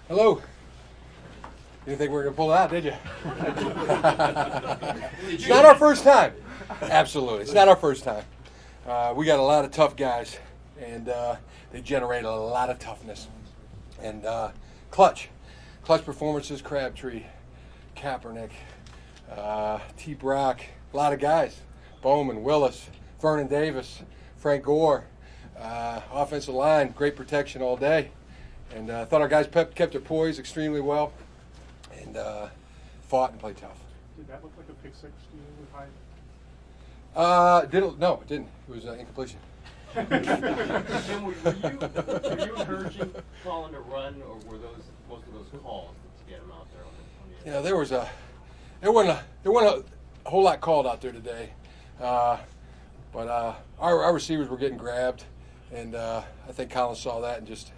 Hello. You didn't think we were going to pull it out, did you? It's not our first time. Absolutely. It's not our first time. We got a lot of tough guys, and they generate a lot of toughness. And clutch performances, Crabtree, Kaepernick, T. Brock, a lot of guys. Bowman, Willis, Vernon Davis, Frank Gore, offensive line, great protection all day. And I thought our guys kept their poise extremely well and fought and played tough. Did that look like a pick six to you with Hyde? No, it didn't. It was incompletion. Jim, were you encouraging Colin to run, or were most of those calls to get him out there on the Yeah, there wasn't a whole lot called out there today, but our receivers were getting grabbed, and I think Colin saw that and just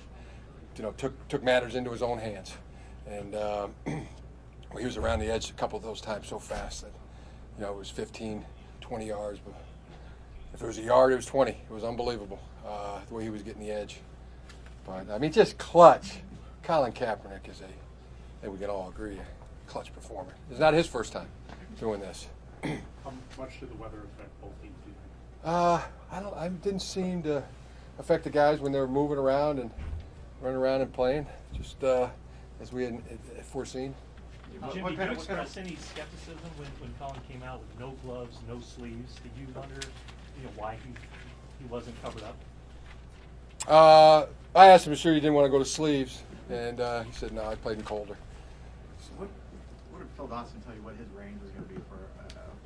took matters into his own hands, and he was around the edge a couple of those times so fast that it was 15, 20 yards, but if it was a yard, it was 20. It was unbelievable the way he was getting the edge. But I mean, just clutch. Colin Kaepernick is I think we can all agree, a clutch performer. It's not his first time doing this. How much did the weather affect both teams, do you think? I didn't seem to affect the guys when they were moving around and running around and playing, just as we had foreseen. Jim, did you express any skepticism when Colin came out with no gloves, no sleeves? Did you wonder, why he wasn't covered up? I asked him, sure he didn't want to go to sleeves, and he said no, I played in colder. So what did Phil Dawson tell you what his range was going to be for a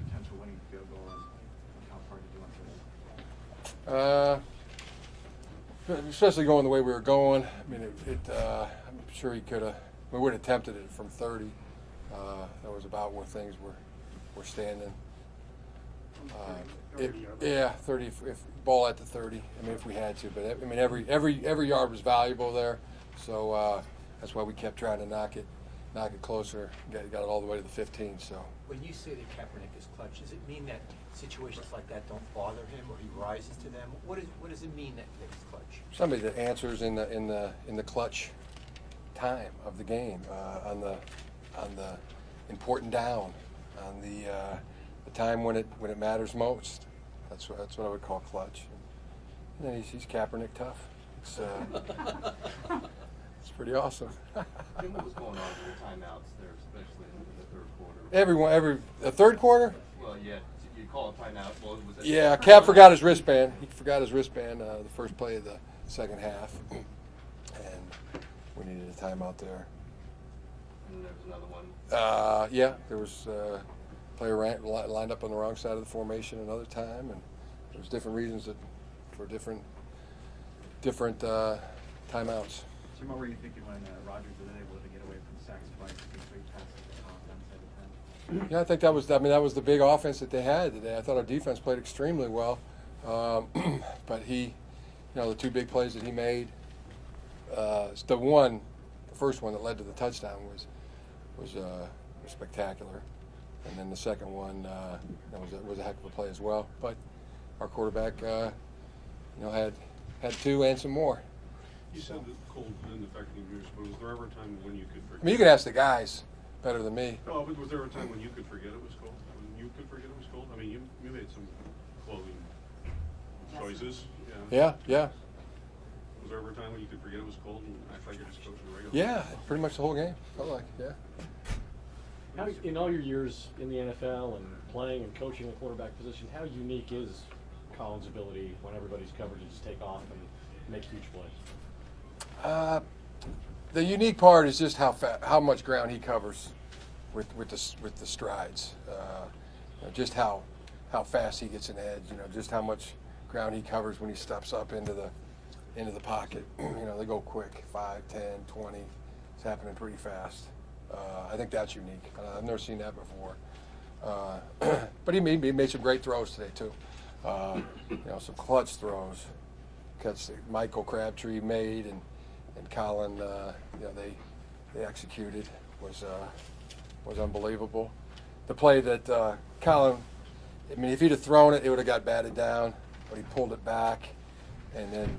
potential winning field goal, and how far did you want to go? Especially going the way we were going. I mean, I'm sure he could have. We would have attempted it from 30. That was about where things were standing. 30. If ball at the 30. I mean, if we had to, but I mean, every yard was valuable there. So that's why we kept trying to knock it closer. Got it all the way to the 15. So when you say that Kaepernick is clutch, does it mean that situations like that don't bother him, or he rises to them? What does it mean that he's clutch? Somebody that answers in the clutch time of the game, on the important down, on the time when it matters most. That's what I would call clutch. And then he's Kaepernick tough. It's pretty awesome. Jim, what was going on with the timeouts there, especially in the third quarter? The third quarter? Well, yeah, you call a timeout. Well, was it Cap forgot his wristband. He forgot his wristband the first play of the second half, and we needed a timeout there. And there was another one. There was a player lined up on the wrong side of the formation another time, and there was different reasons for different timeouts. Jim, what were you thinking when Rodgers was able to get away from sacks twice and complete passes to Colin inside the 10? Yeah, I think that was the big offense that they had today. I thought our defense played extremely well, but the two big plays that he made, the first one that led to the touchdown was spectacular, and then the second one was a heck of a play as well. But our quarterback, had two and some more. You said that cold didn't affect the news, but was there ever a time when you could forget? I mean, you can ask the guys better than me. No, but was there a time when you could forget it was cold? When you could forget it was cold? I mean, you made some clothing choices. Yeah. Was there ever a time when you could forget it was cold and act like you're just coaching a regular? Yeah, pretty much the whole game. Felt like, yeah. In all your years in the NFL and playing and coaching the quarterback position, how unique is Colin's ability when everybody's covered to just take off and make huge plays? The unique part is just how much ground he covers with the strides. Just how fast he gets an edge. Just how much ground he covers when he steps up into the pocket. They go quick, 5, 10, 20. It's happening pretty fast. I think that's unique. I've never seen that before. But he made some great throws today too. Some clutch throws. Cuts that Michael Crabtree made and Colin, they executed was unbelievable. The play that Colin, I mean, if he'd have thrown it, it would have got batted down, but he pulled it back and then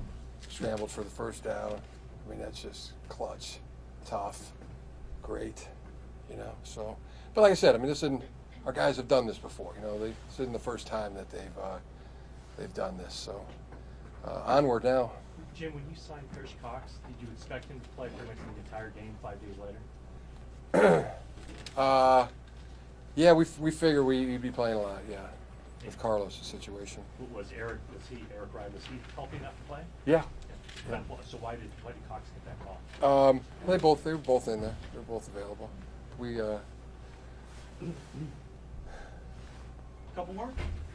scrambled for the first down. I mean, that's just clutch, tough, great, you know. So, but like I said, I mean, this isn't. Our guys have done this before, you know. This isn't the first time that they've done this. So, onward now. Jim, when you signed Chris Cox, did you expect him to play pretty much the entire game 5 days later? Yeah, we figure we'd be playing a lot. Yeah, with Carlos' situation. Was Eric Wright, was he healthy enough to play? Yeah. Yeah. So why did Cox get that call? They were both in there. They were both available. We Couple more?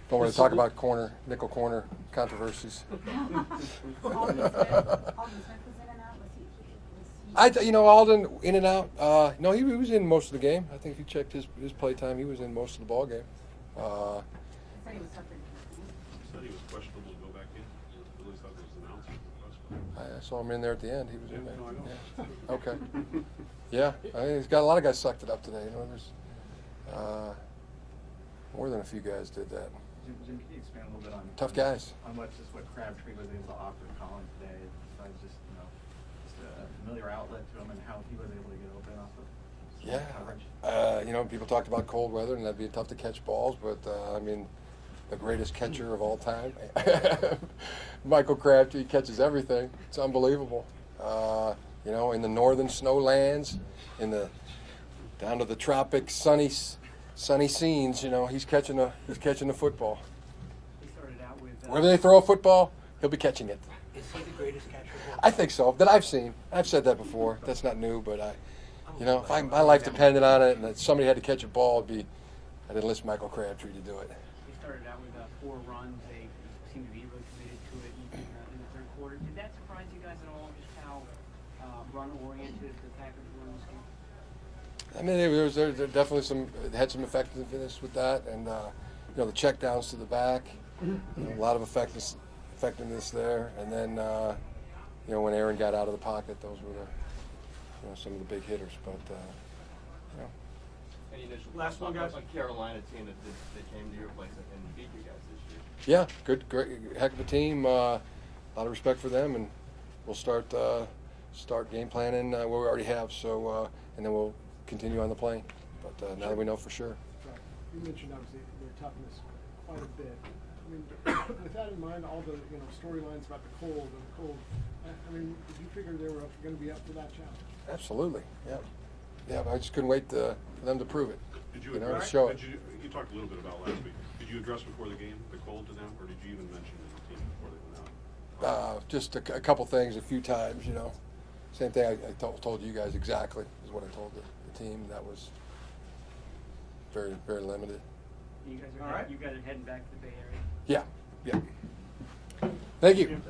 don't want to talk about nickel corner controversies. Alden Smith was in and out. Was he? Alden in and out. No, he was in most of the game. I think if you checked his play time, he was in most of the ball game. I said he was something. Said he was questionable to go back in. At least that was announced in the press conference. I saw him in there at the end. He was in there. No, I know. Yeah. Okay. Yeah, I mean, he's got a lot of guys sucked it up today. You know, there's more than a few guys did that. Jim, can you expand a little bit on Tough guys. on what Crabtree was able to offer Colin today, besides just a familiar outlet to him and how he was able to get open off of coverage? People talked about cold weather and that'd be tough to catch balls, but I mean, the greatest catcher of all time, Michael Crabtree catches everything. It's unbelievable. In the northern snowlands, down to the tropic sunny scenes, he's catching the football. He started out with. Wherever they throw a football, he'll be catching it. Is he the greatest catcher of all time? I think so. That I've seen. I've said that before. That's not new, but if my life depended on it and that somebody had to catch a ball, I'd enlist Michael Crabtree to do it. They started out with 4 runs. They seemed to be really committed to it in the third quarter. Did that surprise you guys at all, just how run-oriented the Packers were in this game? I mean, there definitely had some effectiveness with that, and the check downs to the back, a lot of effectiveness there, and then when Aaron got out of the pocket, those were some of the big hitters. But Any initial Last one, guys. A Carolina team that came to your place and beat you guys this year? yeah, good, great, heck of a team. A lot of respect for them, and we'll start game planning where we already have. So, and then we'll continue on the plane. But now that we know for sure. Right. You mentioned obviously their toughness quite a bit. I mean, with that in mind, all the storylines about the cold. I mean, did you figure they were going to be up for that challenge? Absolutely. Yeah. Yeah. But I just couldn't wait for them to prove it. Did you address? Show it. You talked a little bit about last week. Did you address before the game the cold to them, or did you even mention it to the team before they went out? Just a couple things, a few times. Same thing I told you guys exactly is what I told the team. That was very, very limited. You guys All right. are heading back to the Bay Area. Yeah. Yeah. Thank you.